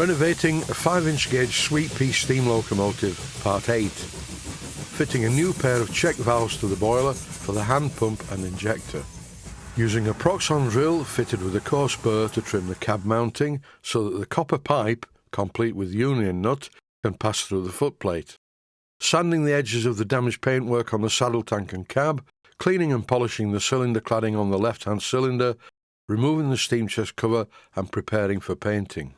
Renovating a 5-inch gauge sweep-piece steam locomotive, Part 8. Fitting a new pair of check valves to the boiler for the hand pump and injector. Using a Proxon drill fitted with a coarse burr to trim the cab mounting so that the copper pipe, complete with union nut, can pass through the footplate. Sanding the edges of the damaged paintwork on the saddle tank and cab, cleaning and polishing the cylinder cladding on the left-hand cylinder, removing the steam chest cover and preparing for painting.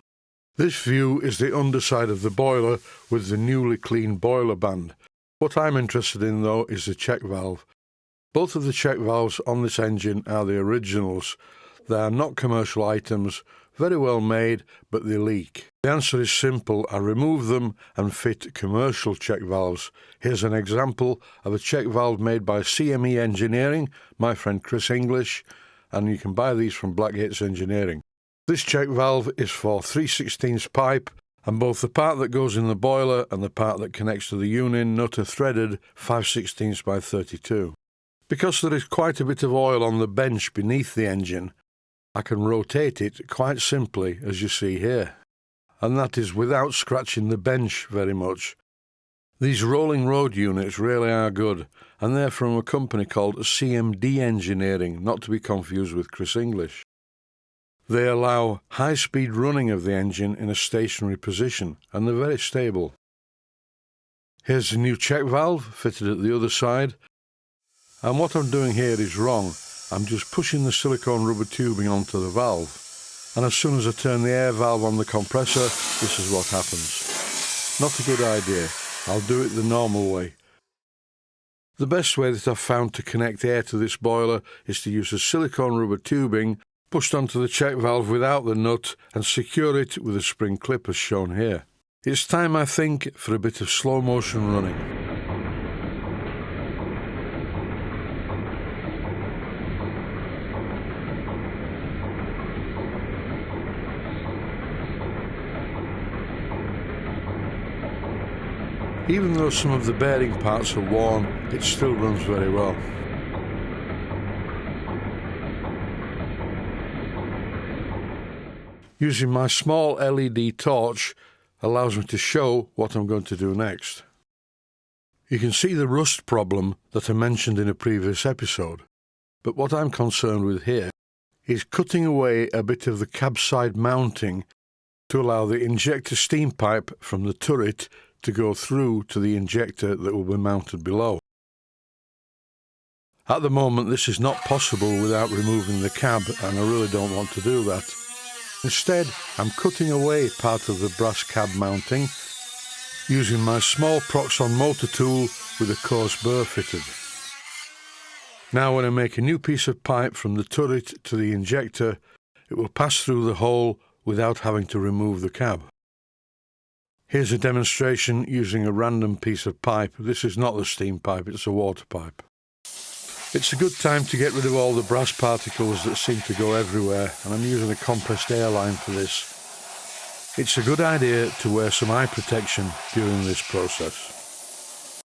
This view is the underside of the boiler with the newly cleaned boiler band. What I'm interested in though is the check valve. Both of the check valves on this engine are the originals. They are not commercial items, very well made, but they leak. The answer is simple. I remove them and fit commercial check valves. Here's an example of a check valve made by CME Engineering, my friend Chris English, and you can buy these from Blackgates Engineering. This check valve is for 3/16 pipe, and both the part that goes in the boiler and the part that connects to the union nut are threaded 5/16 by 32. Because there is quite a bit of oil on the bench beneath the engine, I can rotate it quite simply, as you see here. And that is without scratching the bench very much. These rolling road units really are good, and they're from a company called CMD Engineering, not to be confused with Chris English. They allow high-speed running of the engine in a stationary position, and they're very stable. Here's the new check valve fitted at the other side, and what I'm doing here is wrong. I'm just pushing the silicone rubber tubing onto the valve, and as soon as I turn the air valve on the compressor, this is what happens. Not a good idea. I'll do it the normal way. The best way that I've found to connect air to this boiler is to use the silicone rubber tubing pushed onto the check valve without the nut and secure it with a spring clip as shown here. It's time, I think, for a bit of slow motion running. Even though some of the bearing parts are worn, it still runs very well. Using my small LED torch allows me to show what I'm going to do next. You can see the rust problem that I mentioned in a previous episode, but what I'm concerned with here is cutting away a bit of the cab side mounting to allow the injector steam pipe from the turret to go through to the injector that will be mounted below. At the moment this is not possible without removing the cab, and I really don't want to do that. Instead, I'm cutting away part of the brass cab mounting using my small Proxon motor tool with a coarse burr fitted. Now when I make a new piece of pipe from the turret to the injector, it will pass through the hole without having to remove the cab. Here's a demonstration using a random piece of pipe. This is not the steam pipe, it's a water pipe. It's a good time to get rid of all the brass particles that seem to go everywhere, and I'm using a compressed air line for this. It's a good idea to wear some eye protection during this process.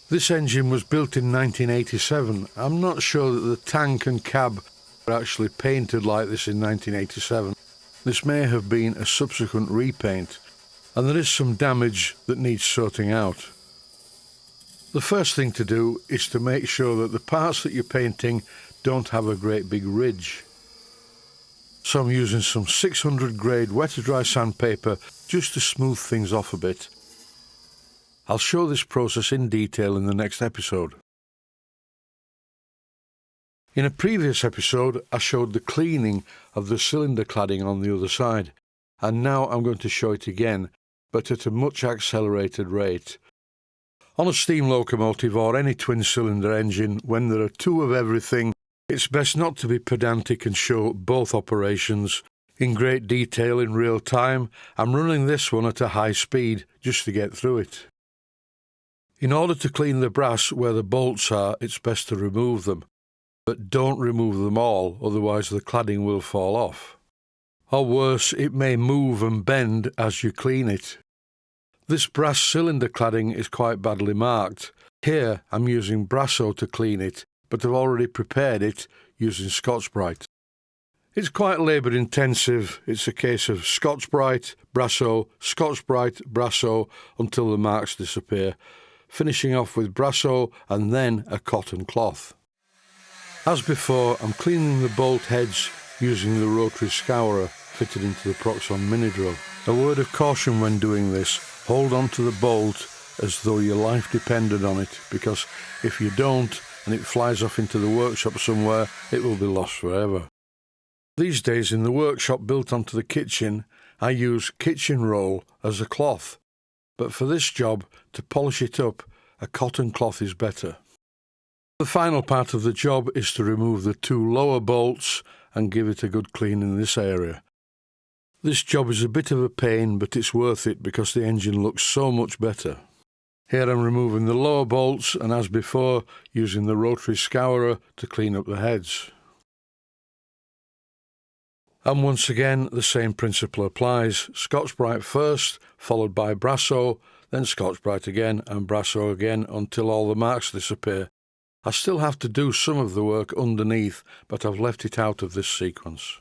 This engine was built in 1987. I'm not sure that the tank and cab were actually painted like this in 1987. This may have been a subsequent repaint, and there is some damage that needs sorting out. The first thing to do is to make sure that the parts that you're painting don't have a great big ridge. So I'm using some 600 grade wet-to-dry sandpaper just to smooth things off a bit. I'll show this process in detail in the next episode. In a previous episode, I showed the cleaning of the cylinder cladding on the other side, and now I'm going to show it again, but at a much accelerated rate. On a steam locomotive or any twin-cylinder engine, when there are two of everything, it's best not to be pedantic and show both operations in great detail in real time. I'm running this one at a high speed just to get through it. In order to clean the brass where the bolts are, it's best to remove them. But don't remove them all, otherwise the cladding will fall off. Or worse, it may move and bend as you clean it. This brass cylinder cladding is quite badly marked. Here I'm using Brasso to clean it, but I've already prepared it using Scotch-Brite. It's quite labour intensive. It's a case of Scotch-Brite, Brasso until the marks disappear, finishing off with Brasso and then a cotton cloth. As before, I'm cleaning the bolt heads using the rotary scourer fitted into the Proxon mini drill. A word of caution when doing this: hold on to the bolt as though your life depended on it, because if you don't and it flies off into the workshop somewhere, it will be lost forever. These days in the workshop built onto the kitchen, I use kitchen roll as a cloth, but for this job, to polish it up, a cotton cloth is better. The final part of the job is to remove the 2 lower bolts and give it a good clean in this area. This job is a bit of a pain, but it's worth it because the engine looks so much better. Here I'm removing the lower bolts and, as before, using the rotary scourer to clean up the heads. And once again, the same principle applies. Scotch-Brite first, followed by Brasso, then Scotch-Brite again and Brasso again until all the marks disappear. I still have to do some of the work underneath, but I've left it out of this sequence.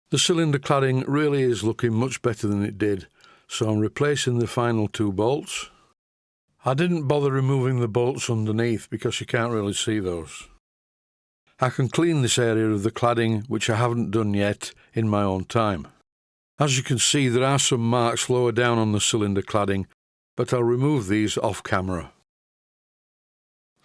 The cylinder cladding really is looking much better than it did, so I'm replacing the final 2 bolts. I didn't bother removing the bolts underneath because you can't really see those. I can clean this area of the cladding, which I haven't done yet, in my own time. As you can see, there are some marks lower down on the cylinder cladding, but I'll remove these off camera.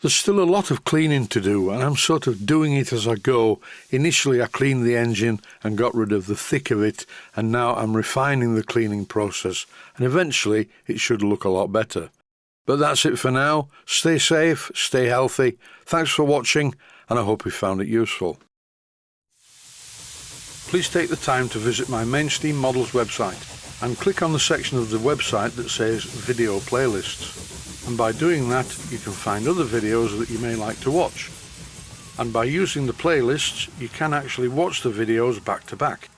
There's still a lot of cleaning to do, and I'm sort of doing it as I go. Initially I cleaned the engine and got rid of the thick of it, and now I'm refining the cleaning process, and eventually it should look a lot better. But that's it for now. Stay safe, stay healthy. Thanks for watching, and I hope you found it useful. Please take the time to visit my Mainsteam Models website and click on the section of the website that says Video Playlists. And by doing that, you can find other videos that you may like to watch. And by using the playlists, you can actually watch the videos back to back.